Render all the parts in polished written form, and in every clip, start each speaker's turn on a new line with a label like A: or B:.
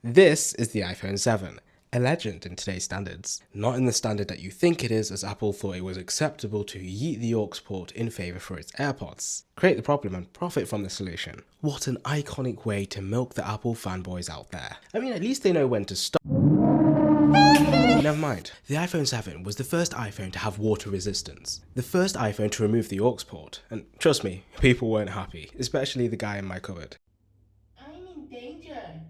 A: This is the iPhone 7, a legend in today's standards. Not in the standard that you think it is, as Apple thought it was acceptable to yeet the aux port in favour for its AirPods, create the problem and profit from the solution. What an iconic way to milk the Apple fanboys out there. I mean, at least they know when to stop. Never mind. The iPhone 7 was the first iPhone to have water resistance. The first iPhone to remove the aux port. And trust me, people weren't happy, especially the guy in my cupboard.
B: I'm in danger.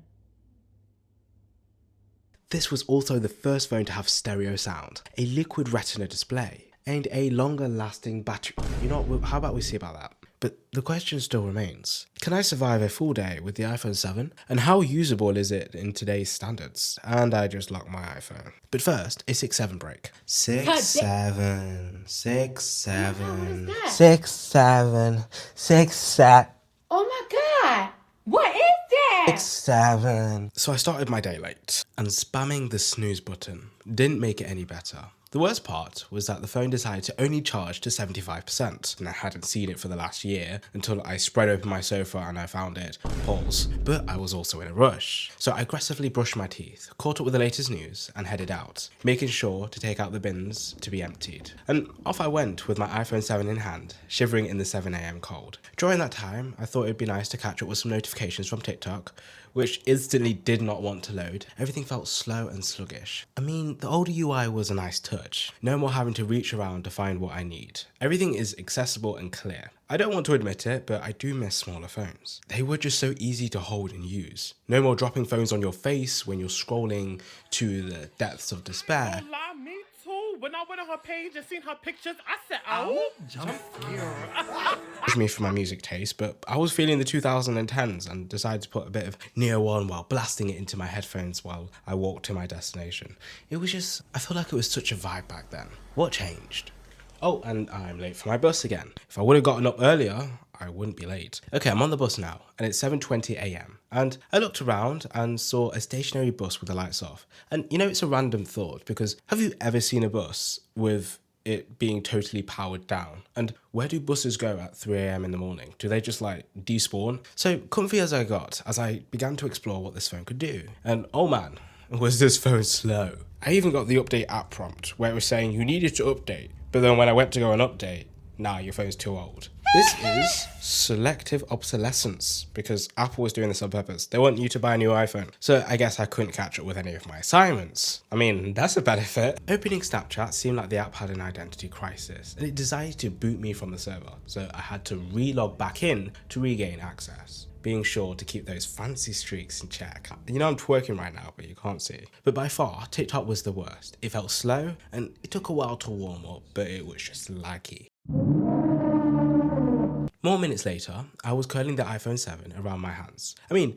A: This was also the first phone to have stereo sound, a liquid retina display, and a longer lasting battery. You know what, how about we see about that? But the question still remains, can I survive a full day with the iPhone 7? And how usable is it in today's standards? And I just locked my iPhone. But first, a 6-7 break. 6-7, 6-7, 6-7, 6-7.
B: Oh my god! What is that?
A: 6-7. So I started my day late, and spamming the snooze button didn't make it any better. The worst part was that the phone decided to only charge to 75%, and I hadn't seen it for the last year until I spread open my sofa and I found it. Pause. But I was also in a rush. So I aggressively brushed my teeth, caught up with the latest news, and headed out, making sure to take out the bins to be emptied. And off I went with my iPhone 7 in hand, shivering in the 7 AM cold. During that time, I thought it'd be nice to catch up with some notifications from TikTok, which instantly did not want to load. Everything felt slow and sluggish. I mean, the older UI was a nice touch. No more having to reach around to find what I need. Everything is accessible and clear. I don't want to admit it, but I do miss smaller phones. They were just so easy to hold and use. No more dropping phones on your face when you're scrolling to the depths of despair.
C: Me too. When I went on her page and seen her pictures, I said, "Oh, jump here."
A: Me for my music taste, but I was feeling the 2010s and decided to put a bit of Neo on while blasting it into my headphones while I walked to my destination. It was just, I feel like it was such a vibe back then. What changed? Oh, and I'm late for my bus again. If I would have gotten up earlier, I wouldn't be late. Okay, I'm on the bus now, and it's 7:20 AM. And I looked around and saw a stationary bus with the lights off. And you know, it's a random thought, because have you ever seen a bus with it being totally powered down? And where do buses go at 3 AM in the morning? Do they just like despawn? So comfy as I got, as I began to explore what this phone could do. And oh man, was this phone slow. I even got the update app prompt where it was saying you needed to update. But then when I went to go and update, nah, your phone's too old. This is selective obsolescence, because Apple was doing this on purpose. They want you to buy a new iPhone. So I guess I couldn't catch up with any of my assignments. I mean, that's a benefit. Opening Snapchat seemed like the app had an identity crisis, and it decided to boot me from the server. So I had to re-log back in to regain access, being sure to keep those fancy streaks in check. You know I'm twerking right now, but you can't see. But by far, TikTok was the worst. It felt slow, and it took a while to warm up, but it was just laggy. More minutes later, I was curling the iPhone 7 around my hands. I mean,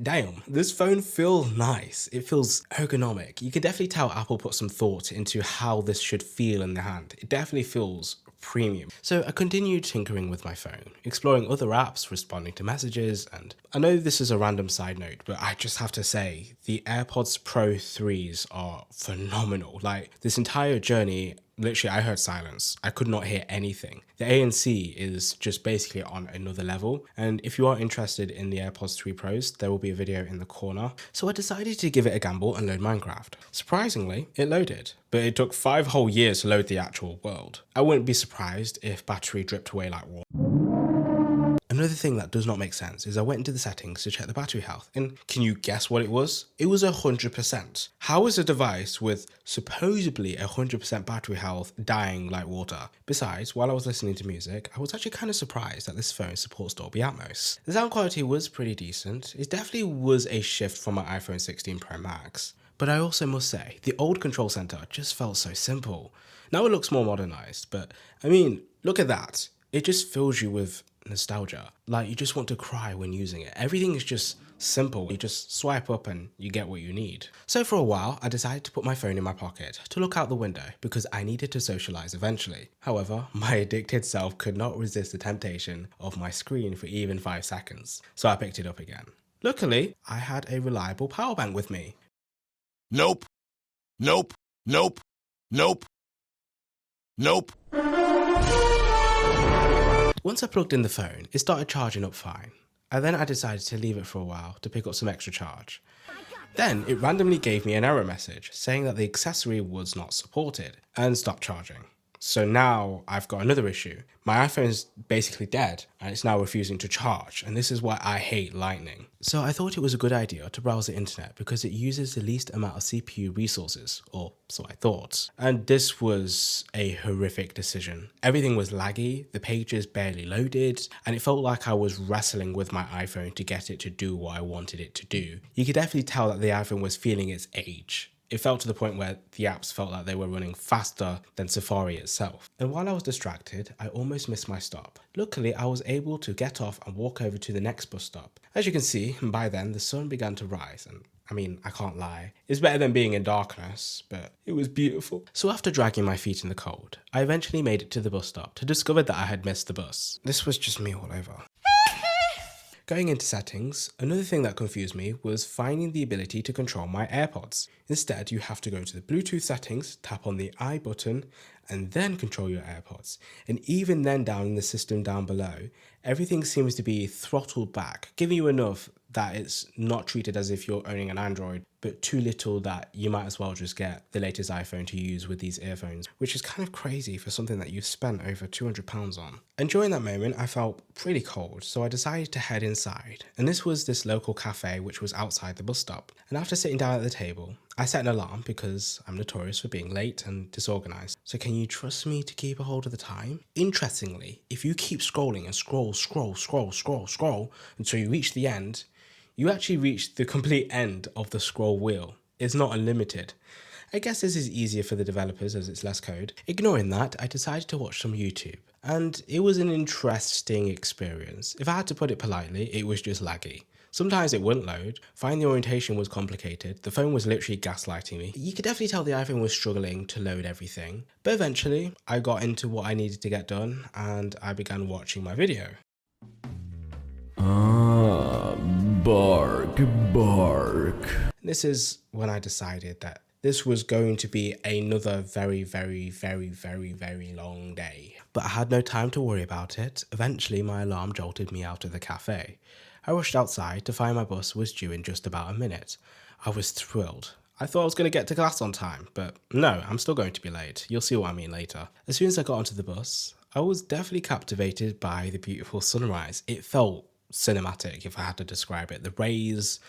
A: damn, this phone feels nice. It feels ergonomic. You can definitely tell Apple put some thought into how this should feel in the hand. It definitely feels premium. So I continued tinkering with my phone, exploring other apps, responding to messages, and I know this is a random side note, but I just have to say, the AirPods Pro 3s are phenomenal. Like, this entire journey, literally I heard silence. I could not hear anything. The ANC is just basically on another level. And if you are interested in the AirPods 3 Pros, there will be a video in the corner. So I decided to give it a gamble and load Minecraft. Surprisingly, it loaded, but it took 5 whole years to load the actual world. I wouldn't be surprised if battery dripped away like water. Another thing that does not make sense is I went into the settings to check the battery health, and can you guess what it was? It was 100%. How is a device with supposedly 100% battery health dying like water? Besides, while I was listening to music, I was actually kind of surprised that this phone supports Dolby Atmos. The sound quality was pretty decent. It definitely was a shift from my iPhone 16 Pro Max. But I also must say, the old control center just felt so simple. Now it looks more modernized, but I mean, look at that. It just fills you with nostalgia. Like, you just want to cry when using it. Everything is just simple. You just swipe up and you get what you need. So for a while, I decided to put my phone in my pocket to look out the window because I needed to socialize eventually. However, my addicted self could not resist the temptation of my screen for even 5 seconds. So I picked it up again. Luckily, I had a reliable power bank with me.
D: Nope. Nope. Nope. Nope. Nope.
A: Once I plugged in the phone, it started charging up fine. And then I decided to leave it for a while to pick up some extra charge. Then it randomly gave me an error message saying that the accessory was not supported and stopped charging. So now I've got another issue. My iPhone's basically dead and it's now refusing to charge, and this is why I hate Lightning. So I thought it was a good idea to browse the internet because it uses the least amount of CPU resources, or so I thought. And this was a horrific decision. Everything was laggy, the pages barely loaded, and it felt like I was wrestling with my iPhone to get it to do what I wanted it to do. You could definitely tell that the iPhone was feeling its age. It felt to the point where the apps felt like they were running faster than Safari itself. And while I was distracted, I almost missed my stop. Luckily, I was able to get off and walk over to the next bus stop. As you can see, by then the sun began to rise, and I mean, I can't lie. It's better than being in darkness, but it was beautiful. So after dragging my feet in the cold, I eventually made it to the bus stop to discover that I had missed the bus. This was just me all over. Going into settings, another thing that confused me was finding the ability to control my AirPods. Instead, you have to go to the Bluetooth settings, tap on the I button, and then control your AirPods. And even then down in the system down below, everything seems to be throttled back, giving you enough that it's not treated as if you're owning an Android, but too little that you might as well just get the latest iPhone to use with these earphones, which is kind of crazy for something that you've spent over £200 on. And during that moment, I felt pretty cold, so I decided to head inside. And this was this local cafe which was outside the bus stop. And after sitting down at the table, I set an alarm because I'm notorious for being late and disorganized. So can you trust me to keep a hold of the time? Interestingly, if you keep scrolling and scroll until you reach the end, you actually reach the complete end of the scroll wheel. It's not unlimited. I guess this is easier for the developers as it's less code. Ignoring that, I decided to watch some YouTube, and it was an interesting experience. If I had to put it politely, it was just laggy. Sometimes it wouldn't load, finding the orientation was complicated, the phone was literally gaslighting me. You could definitely tell the iPhone was struggling to load everything, but eventually I got into what I needed to get done and I began watching my video.
E: Bark, bark.
A: This is when I decided that this was going to be another very long day. But I had no time to worry about it. Eventually my alarm jolted me out of the cafe. I rushed outside to find my bus was due in just about a minute. I was thrilled. I thought I was going to get to class on time, but no, I'm still going to be late. You'll see what I mean later. As soon as I got onto the bus, I was definitely captivated by the beautiful sunrise. It felt cinematic, if I had to describe it. The rays,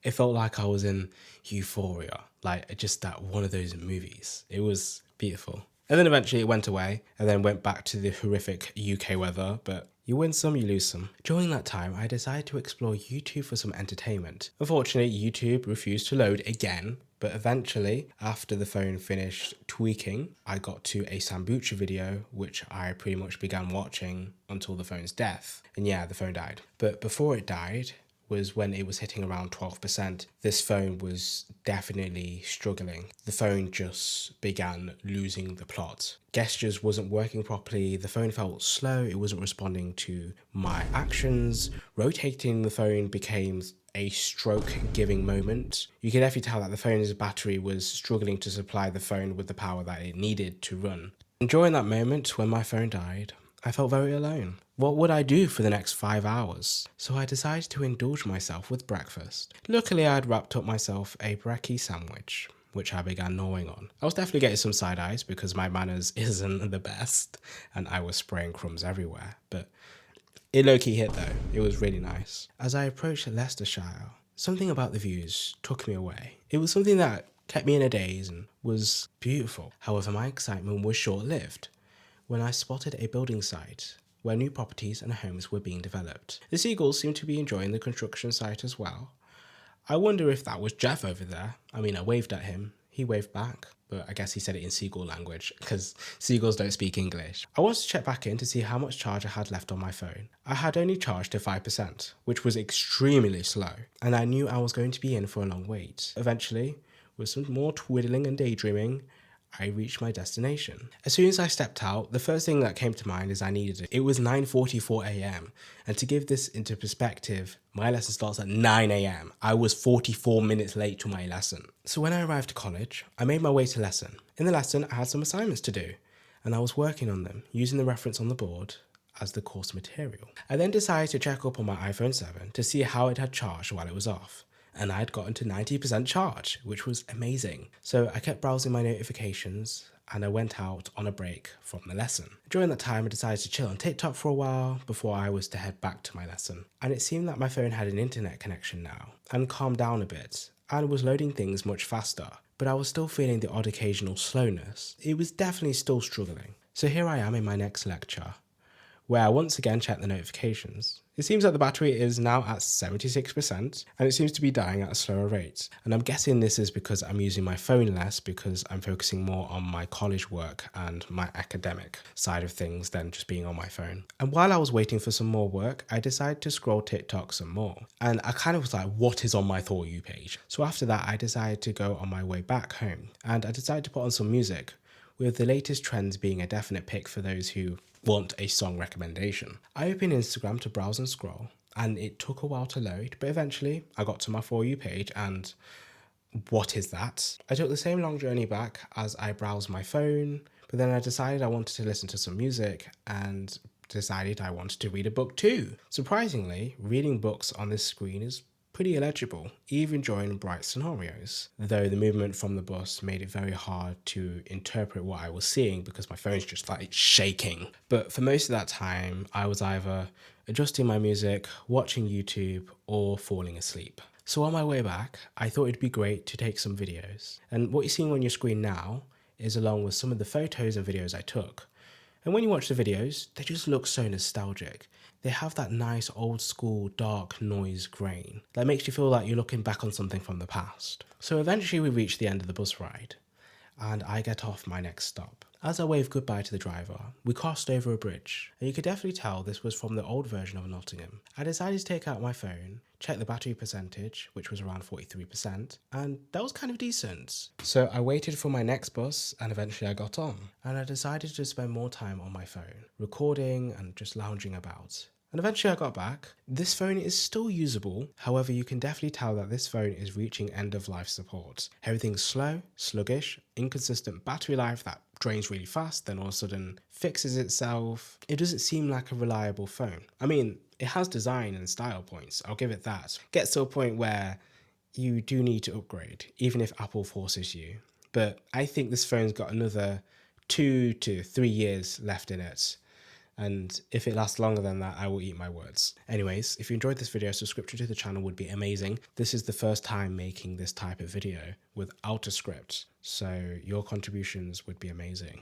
A: it felt like I was in Euphoria, like just that one of those movies. It was beautiful. And then eventually it went away and then went back to the horrific UK weather, but you win some, you lose some. During that time, I decided to explore YouTube for some entertainment. Unfortunately, YouTube refused to load again, but eventually, after the phone finished tweaking, I got to a Sambucha video, which I pretty much began watching until the phone's death. And yeah, the phone died. But before it died was when it was hitting around 12%. This phone was definitely struggling. The phone just began losing the plot. Gestures wasn't working properly, the phone felt slow, it wasn't responding to my actions. Rotating the phone became a stroke-giving moment. You could definitely tell that the phone's battery was struggling to supply the phone with the power that it needed to run. And during that moment, when my phone died, I felt very alone. What would I do for the next 5 hours? So I decided to indulge myself with breakfast. Luckily, I had wrapped up myself a brekkie sandwich, which I began gnawing on. I was definitely getting some side eyes because my manners isn't the best, and I was spraying crumbs everywhere, but it low-key hit though. It was really nice. As I approached Leicestershire, something about the views took me away. It was something that kept me in a daze and was beautiful. However, my excitement was short-lived when I spotted a building site where new properties and homes were being developed. The seagulls seemed to be enjoying the construction site as well. I wonder if that was Jeff over there. I mean, I waved at him. He waved back, but I guess he said it in seagull language because seagulls don't speak English. I wanted to check back in to see how much charge I had left on my phone. I had only charged to 5%, which was extremely slow, and I knew I was going to be in for a long wait. Eventually, with some more twiddling and daydreaming, I reached my destination. As soon as I stepped out, the first thing that came to mind is I needed it. It was 9:44 a.m. And to give this into perspective, my lesson starts at 9 a.m. I was 44 minutes late to my lesson. So when I arrived to college, I made my way to lesson. In the lesson, I had some assignments to do, and I was working on them using the reference on the board as the course material. I then decided to check up on my iPhone 7 to see how it had charged while it was off. and I'd gotten to 90% charge, which was amazing. So I kept browsing my notifications and I went out on a break from the lesson. During that time, I decided to chill on TikTok for a while before I was to head back to my lesson. And it seemed that my phone had an internet connection now and calmed down a bit and was loading things much faster. But I was still feeling the odd occasional slowness. It was definitely still struggling. So here I am in my next lecture, where I once again check the notifications. It seems that the battery is now at 76% and it seems to be dying at a slower rate. And I'm guessing this is because I'm using my phone less because I'm focusing more on my college work and my academic side of things than just being on my phone. And while I was waiting for some more work, I decided to scroll TikTok some more. And I kind of was like, what is on my For You page? So after that, I decided to go on my way back home and I decided to put on some music, with the latest trends being a definite pick for those who want a song recommendation. I opened Instagram to browse and scroll, and it took a while to load, but eventually I got to my For You page, and what is that? I took the same long journey back as I browsed my phone, but then I decided I wanted to listen to some music and decided I wanted to read a book too. Surprisingly, reading books on this screen is pretty illegible, even during bright scenarios, though the movement from the bus made it very hard to interpret what I was seeing because my phone's just like shaking. But for most of that time, I was either adjusting my music, watching YouTube, or falling asleep. So on my way back, I thought it'd be great to take some videos. And what you're seeing on your screen now is along with some of the photos and videos I took. And when you watch the videos, they just look so nostalgic. They have that nice old school dark noise grain that makes you feel like you're looking back on something from the past. So eventually we reach the end of the bus ride and I get off my next stop. As I waved goodbye to the driver, we crossed over a bridge, and you could definitely tell this was from the old version of Nottingham. I decided to take out my phone, check the battery percentage, which was around 43%, and that was kind of decent. So I waited for my next bus, and eventually I got on, and I decided to spend more time on my phone, recording and just lounging about. And eventually I got back. This phone is still usable, however you can definitely tell that this phone is reaching end of life support. Everything's slow, sluggish, inconsistent battery life that drains really fast, then all of a sudden fixes itself. It doesn't seem like a reliable phone. I mean, it has design and style points, I'll give it that. Gets to a point where you do need to upgrade, even if Apple forces you. But I think this phone's got another 2 to 3 years left in it. And if it lasts longer than that, I will eat my words. Anyways, if you enjoyed this video, subscription to the channel would be amazing. This is the first time making this type of video without a script, so your contributions would be amazing.